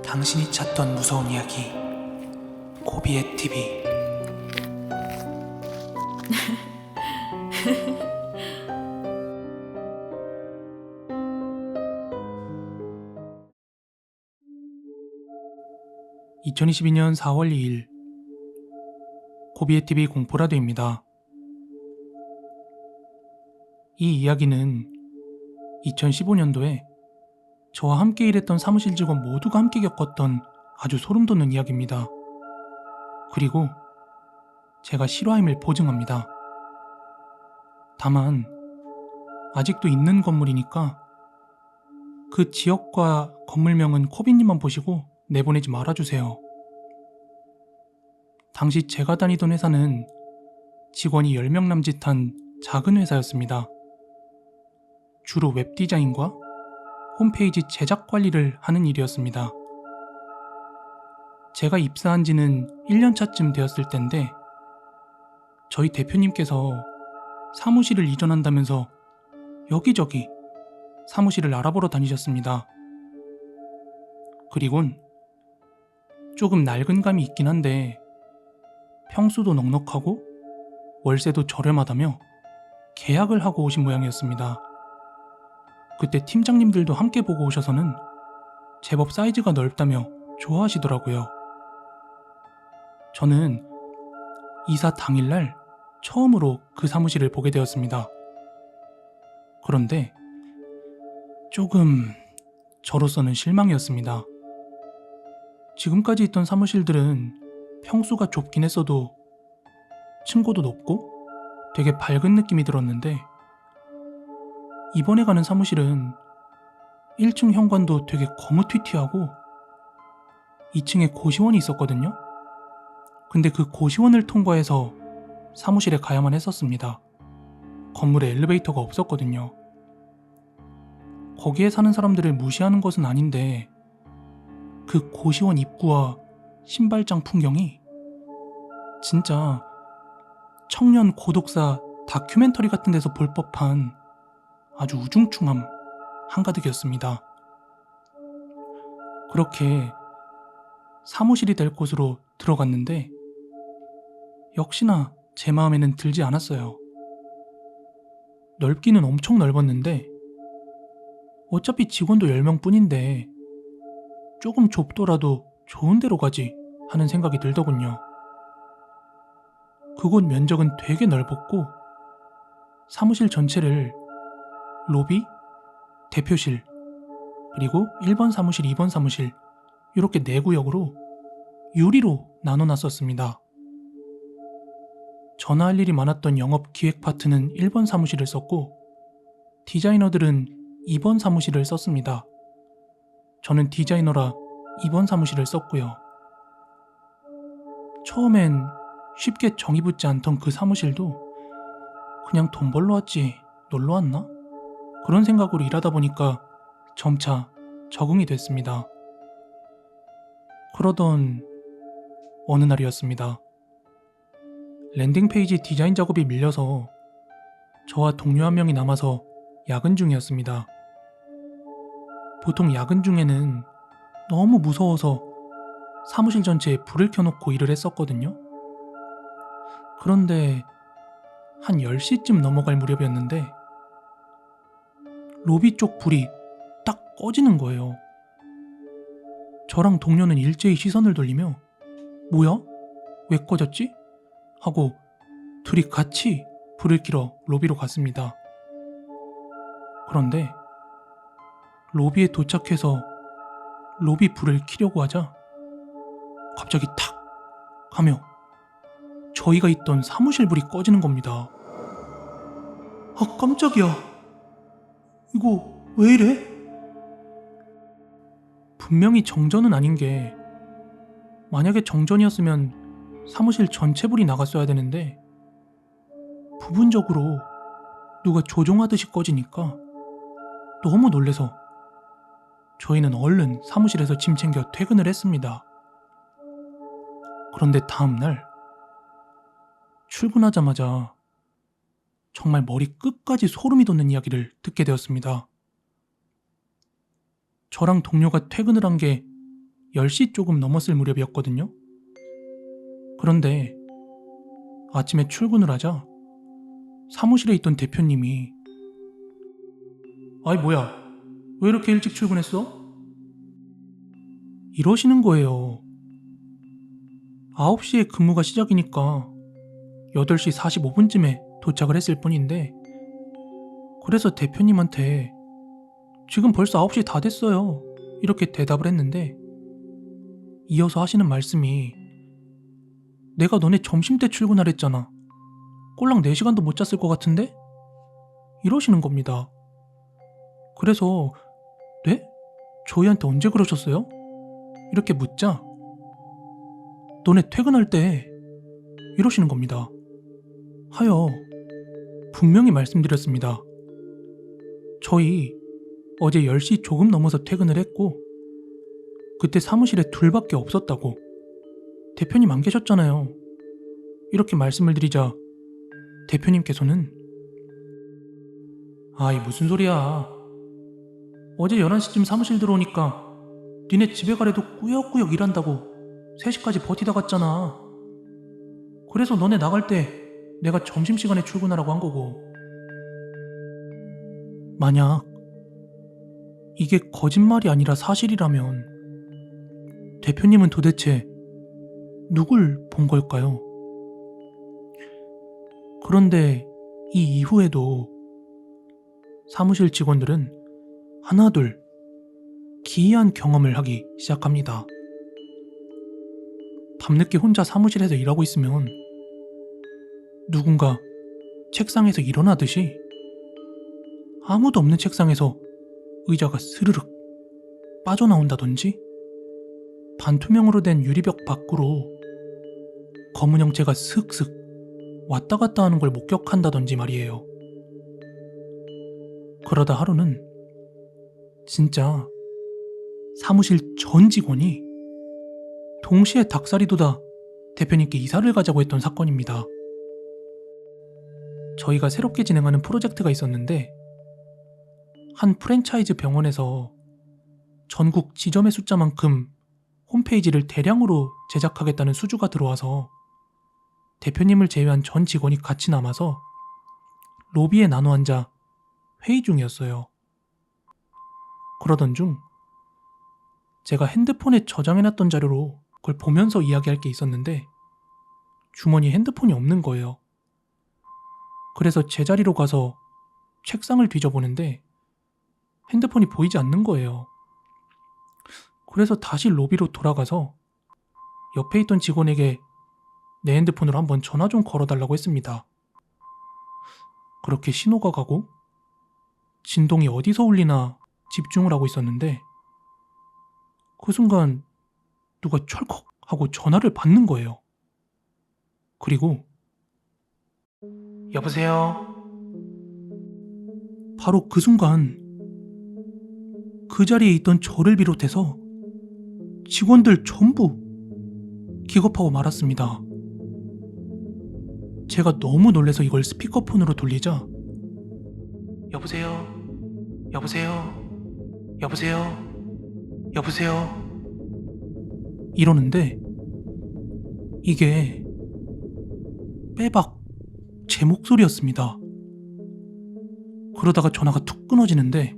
당신이 찾던 무서운 이야기 고비의 TV. (2022년 4월 2일) 고비의 TV 공포라디오입니다. 이 이야기는 2015년도에 저와 함께 일했던 사무실 직원 모두가 함께 겪었던 아주 소름 돋는 이야기입니다. 그리고 제가 실화임을 보증합니다. 다만 아직도 있는 건물이니까 그 지역과 건물명은 코비님만 보시고 내보내지 말아주세요. 당시 제가 다니던 회사는 직원이 10명 남짓한 작은 회사였습니다. 주로 웹디자인과 홈페이지 제작 관리를 하는 일이었습니다. 제가 입사한 지는 1년차쯤 되었을 때인데 저희 대표님께서 사무실을 이전한다면서 여기저기 사무실을 알아보러 다니셨습니다. 그리곤 조금 낡은 감이 있긴 한데 평수도 넉넉하고 월세도 저렴하다며 계약을 하고 오신 모양이었습니다. 그때 팀장님들도 함께 보고 오셔서는 제법 사이즈가 넓다며 좋아하시더라고요. 저는 이사 당일날 처음으로 그 사무실을 보게 되었습니다. 그런데 조금 저로서는 실망이었습니다. 지금까지 있던 사무실들은 평수가 좁긴 했어도 층고도 높고 되게 밝은 느낌이 들었는데 이번에 가는 사무실은 1층 현관도 되게 거무튀튀하고 2층에 고시원이 있었거든요. 근데 그 고시원을 통과해서 사무실에 가야만 했었습니다. 건물에 엘리베이터가 없었거든요. 거기에 사는 사람들을 무시하는 것은 아닌데 그 고시원 입구와 신발장 풍경이 진짜 청년 고독사 다큐멘터리 같은 데서 볼 법한 아주 우중충함 한가득이었습니다. 그렇게 사무실이 될 곳으로 들어갔는데 역시나 제 마음에는 들지 않았어요. 넓기는 엄청 넓었는데 어차피 직원도 10명 뿐인데 조금 좁더라도 좋은 데로 가지 하는 생각이 들더군요. 그곳 면적은 되게 넓었고 사무실 전체를 로비, 대표실, 그리고 1번 사무실, 2번 사무실 이렇게 4구역으로 유리로 나눠놨었습니다. 전화할 일이 많았던 영업 기획 파트는 1번 사무실을 썼고 디자이너들은 2번 사무실을 썼습니다. 저는 디자이너라 2번 사무실을 썼고요. 처음엔 쉽게 정이 붙지 않던 그 사무실도 그냥 돈 벌러 왔지 놀러 왔나? 그런 생각으로 일하다 보니까 점차 적응이 됐습니다. 그러던 어느 날이었습니다. 랜딩페이지 디자인 작업이 밀려서 저와 동료 한 명이 남아서 야근 중이었습니다. 보통 야근 중에는 너무 무서워서 사무실 전체에 불을 켜놓고 일을 했었거든요. 그런데 한 10시쯤 넘어갈 무렵이었는데 로비 쪽 불이 딱 꺼지는 거예요. 저랑 동료는 일제히 시선을 돌리며 뭐야? 왜 꺼졌지? 하고 둘이 같이 불을 켜러 로비로 갔습니다. 그런데 로비에 도착해서 로비 불을 켜려고 하자 갑자기 탁 하며 저희가 있던 사무실 불이 꺼지는 겁니다. 아, 깜짝이야. 이거 왜 이래? 분명히 정전은 아닌 게 만약에 정전이었으면 사무실 전체 불이 나갔어야 되는데 부분적으로 누가 조종하듯이 꺼지니까 너무 놀래서 저희는 얼른 사무실에서 짐 챙겨 퇴근을 했습니다. 그런데 다음날 출근하자마자 정말 머리 끝까지 소름이 돋는 이야기를 듣게 되었습니다. 저랑 동료가 퇴근을 한 게 10시 조금 넘었을 무렵이었거든요. 그런데 아침에 출근을 하자 사무실에 있던 대표님이 아이 뭐야, 왜 이렇게 일찍 출근했어? 이러시는 거예요. 9시에 근무가 시작이니까 8시 45분쯤에 도착을 했을 뿐인데, 그래서 대표님한테 지금 벌써 9시 다 됐어요, 이렇게 대답을 했는데, 이어서 하시는 말씀이 내가 너네 점심때 출근하랬잖아. 꼴랑 4시간도 못 잤을 것 같은데? 이러시는 겁니다. 그래서 네? 저희한테 언제 그러셨어요? 이렇게 묻자 너네 퇴근할 때 이러시는 겁니다. 하여 분명히 말씀드렸습니다. 저희 어제 10시 조금 넘어서 퇴근을 했고 그때 사무실에 둘밖에 없었다고. 대표님 안 계셨잖아요. 이렇게 말씀을 드리자 대표님께서는 아이 무슨 소리야. 어제 11시쯤 사무실 들어오니까 니네 집에 가래도 꾸역꾸역 일한다고 3시까지 버티다 갔잖아. 그래서 너네 나갈 때 내가 점심시간에 출근하라고 한 거고. 만약 이게 거짓말이 아니라 사실이라면 대표님은 도대체 누굴 본 걸까요? 그런데 이 이후에도 사무실 직원들은 하나둘 기이한 경험을 하기 시작합니다. 밤늦게 혼자 사무실에서 일하고 있으면 누군가 책상에서 일어나듯이 아무도 없는 책상에서 의자가 스르륵 빠져나온다든지, 반투명으로 된 유리벽 밖으로 검은 형체가 슥슥 왔다 갔다 하는 걸 목격한다든지 말이에요. 그러다 하루는 진짜 사무실 전 직원이 동시에 닭살이 돋아 대표님께 이사를 가자고 했던 사건입니다. 저희가 새롭게 진행하는 프로젝트가 있었는데 한 프랜차이즈 병원에서 전국 지점의 숫자만큼 홈페이지를 대량으로 제작하겠다는 수주가 들어와서 대표님을 제외한 전 직원이 같이 남아서 로비에 나눠 앉아 회의 중이었어요. 그러던 중 제가 핸드폰에 저장해놨던 자료로 그걸 보면서 이야기할 게 있었는데 주머니에 핸드폰이 없는 거예요. 그래서 제자리로 가서 책상을 뒤져보는데 핸드폰이 보이지 않는 거예요. 그래서 다시 로비로 돌아가서 옆에 있던 직원에게 내 핸드폰으로 한번 전화 좀 걸어달라고 했습니다. 그렇게 신호가 가고 진동이 어디서 울리나 집중을 하고 있었는데 그 순간 누가 철컥 하고 전화를 받는 거예요. 그리고 여보세요? 바로 그 순간 그 자리에 있던 저를 비롯해서 직원들 전부 기겁하고 말았습니다. 제가 너무 놀라서 이걸 스피커폰으로 돌리자 여보세요? 여보세요? 여보세요? 여보세요? 이러는데 이게 빼박 제 목소리였습니다. 그러다가 전화가 툭 끊어지는데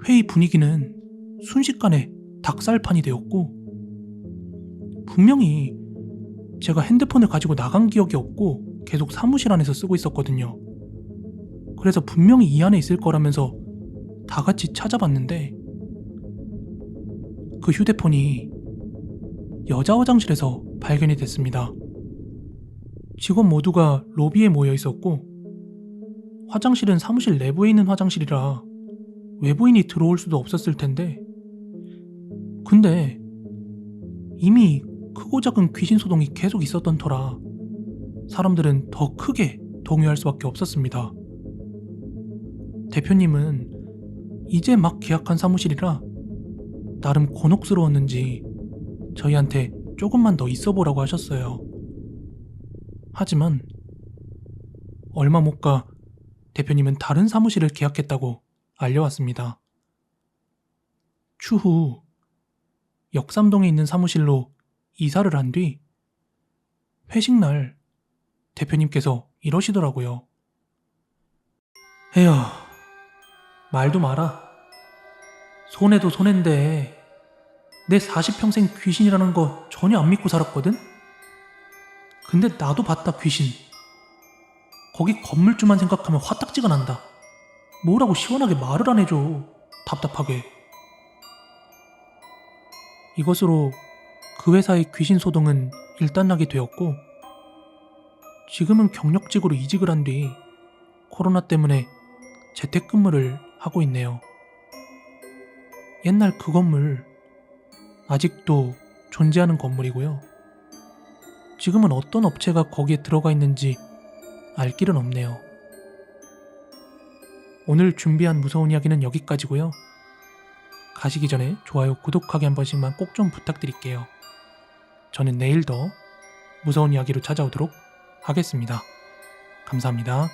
회의 분위기는 순식간에 닭살판이 되었고 분명히 제가 핸드폰을 가지고 나간 기억이 없고 계속 사무실 안에서 쓰고 있었거든요. 그래서 분명히 이 안에 있을 거라면서 다 같이 찾아봤는데 그 휴대폰이 여자 화장실에서 발견이 됐습니다. 직원 모두가 로비에 모여 있었고 화장실은 사무실 내부에 있는 화장실이라 외부인이 들어올 수도 없었을 텐데 근데 이미 크고 작은 귀신 소동이 계속 있었던 터라 사람들은 더 크게 동요할 수밖에 없었습니다. 대표님은 이제 막 계약한 사무실이라 나름 곤혹스러웠는지 저희한테 조금만 더 있어보라고 하셨어요. 하지만 얼마 못 가 대표님은 다른 사무실을 계약했다고 알려왔습니다. 추후 역삼동에 있는 사무실로 이사를 한 뒤 회식 날 대표님께서 이러시더라고요. 에휴, 말도 마라. 손해도 손해인데 내 40평생 귀신이라는 거 전혀 안 믿고 살았거든? 근데 나도 봤다, 귀신. 거기 건물주만 생각하면 화딱지가 난다. 뭐라고 시원하게 말을 안 해줘. 답답하게. 이것으로 그 회사의 귀신 소동은 일단락이 되었고, 지금은 경력직으로 이직을 한 뒤 코로나 때문에 재택근무를 하고 있네요. 옛날 그 건물 아직도 존재하는 건물이고요. 지금은 어떤 업체가 거기에 들어가 있는지 알 길은 없네요. 오늘 준비한 무서운 이야기는 여기까지고요. 가시기 전에 좋아요, 구독하기 한 번씩만 꼭 좀 부탁드릴게요. 저는 내일 더 무서운 이야기로 찾아오도록 하겠습니다. 감사합니다.